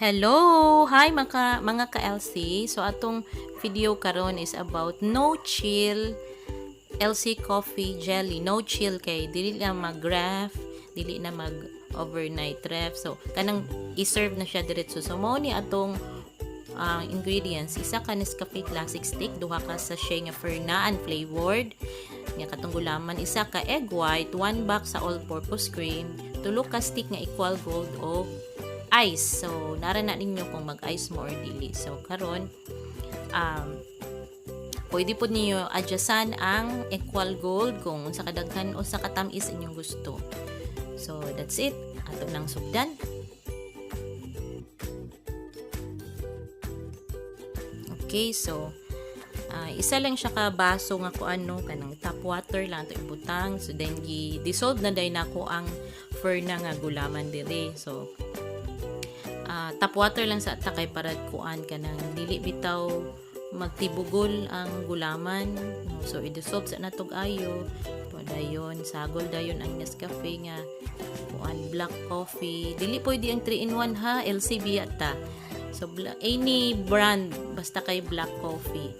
Hello! Hi mga ka-LC. So atong video karon is about no chill LC coffee jelly. No chill kay dili na mag-ref, dili na mag overnight ref. So kanang i-serve na siya diretso. So mao ni atong ingredients. Isa ka Nescafe Classic Stick, duha ka sachet nga Fernaan flavored. Nga katong gulaman, isa ka egg white, 1 box sa all-purpose cream, tulo ka stick nga equal gold o ice. So nara na ninyo kung mag-ice mo or dili. So karon pwede po niyo adjustan ang equal gold kung sa kadaghan o sa katamis inyong gusto. So that's it. Ato nang sugdan. Okay, so isa lang siya ka baso nga ko kanang tap water lang to ibutang. So then dissolve na day nako ang Ferna nga gulaman dire. So tap water lang sa takay para kuan kanang dili bitaw magtibugol ang gulaman. So i-dissolve sa natog ayo. Dayon sagol dayon ang Nescafe nga kuan black coffee. Dili pwede ang 3-in-1 ha, LCB ata. So any brand basta kay black coffee.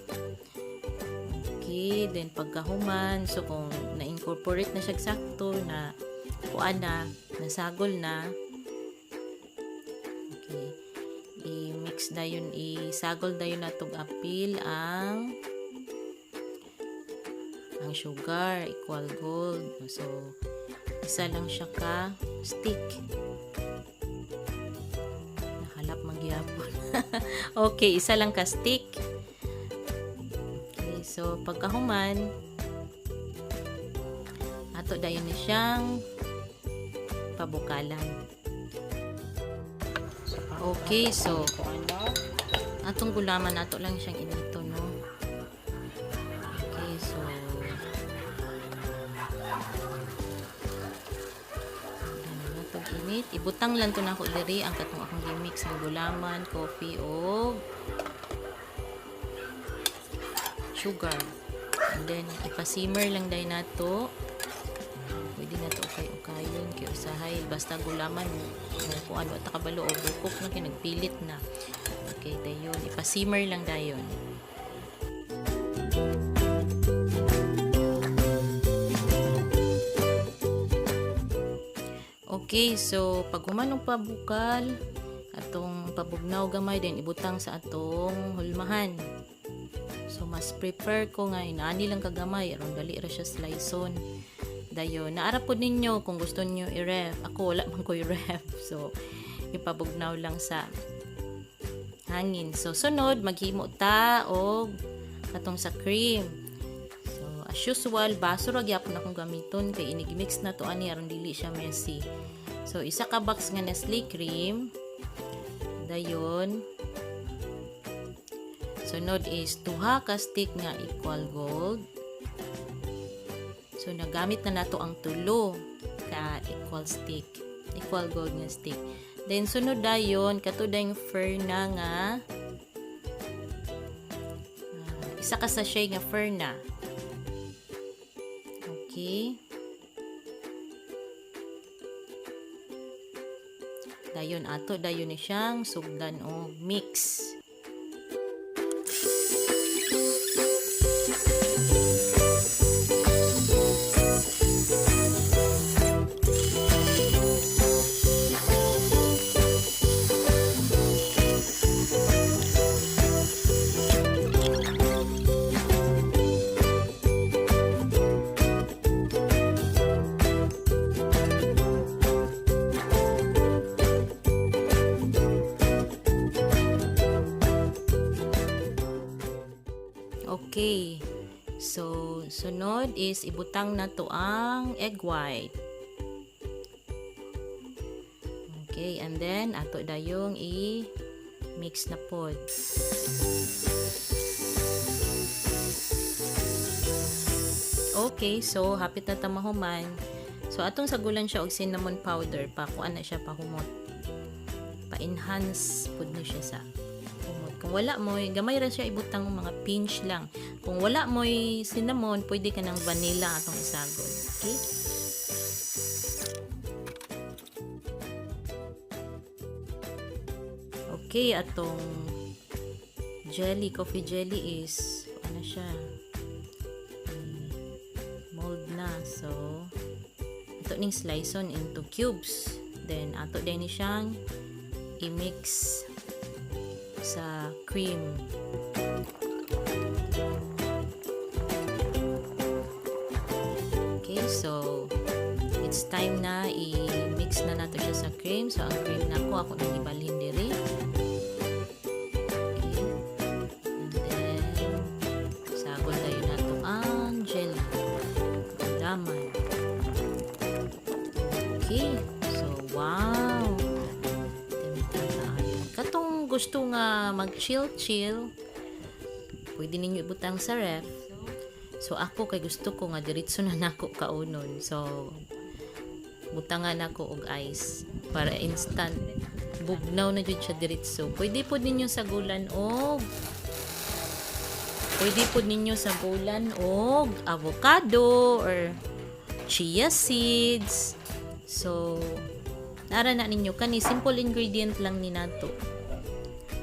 Okay, then pagkahuman, so kung na-incorporate na siya sakto na kuan na, nasagol na. Okay. I-mix dayon, isagol dayon natog apil ang sugar equal gold. So isa lang siya ka stick. Nahalap magyapon. Okay, isa lang ka stick. Okay, so pagkahuman ato dayon ni siyang pabukalan. Okay, so atong gulaman nato lang siyang inito, no. Okay, so natong init, ibutang lang to nako diri ang katong akong gi-mix ng gulaman, coffee o sugar. And then ipa-simmer lang day nato. Pwede na to ukay-ukayon kay usahay basta gulaman mo kuan wa ta kabalo overcook na kay nagpilit na. Okay, dayon ipa-simmer lang dayon. Okay, so pag humanong pabukal atong pabugnaw gamay din ibutang sa atong hulmahan. So mas prefer ko nga inaani lang kagamay aron dali ra siya sliceon. Dayon naara pod ninyo kung gusto niyo i-ref. Ako wala man ko i-ref. So ipabugnaw lang sa hangin. So sunod maghimo ta og katong sa cream. So as usual baso ra gyapon akong gamiton kay inigmix na to ani aron dili siya messy. So isa ka box nga Nestle cream. Dayon sunod is duha ka stick nga equal gold. So nagamit na nato ang tulo ka equal gold nga stick. Then sunod dayon kato dayong Ferna nga isa ka sachet nga Ferna. Okay. Dayon ato dayon ni siyang sugdan o mix. Okay. So, sunod is ibutang na to ang egg white. Okay, and then ato dayong i-mix na pod. Okay, so hapit na tamahuman. So atong sagulan siya og cinnamon powder pa kuan na siya pahumot. Pa-enhance pod ni siya sa humot. Kung wala mo, gamay ra siya ibutang mga pinch lang. Kung wala mo cinnamon, pwede ka ng vanilla atong isagol. Okay? Okay, atong jelly, coffee jelly is ano siya, mold na. So ato ning slice on into cubes, then ato din ni siyang i-mix sa cream. Okay, so it's time na i-mix na nato siya sa cream. So ang cream na ako nang ibalhin diri. Okay, and then sagol tayo nato ang jelly, laman. Okay, so wow, katong gusto nga mag chill, pwede ninyo ibutang sa ref. So ako kay gusto ko nga diretso na nako kaunon, so butangan ako og ice para instant bugnaw na jud siya diretso. Pwede pod ninyo sagulan og avocado or chia seeds. So nara na ninyo kani simple ingredient lang ni nato.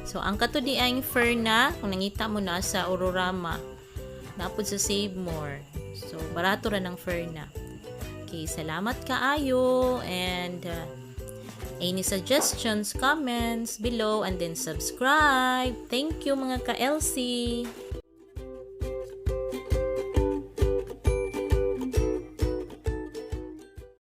So ang kato di ang Ferna, kung nangita mo na sa Aurorama, napod sa Save More. So barato ra ng Ferna. Okay, salamat kaayo, and any suggestions, comments below, and then subscribe. Thank you mga ka-LC.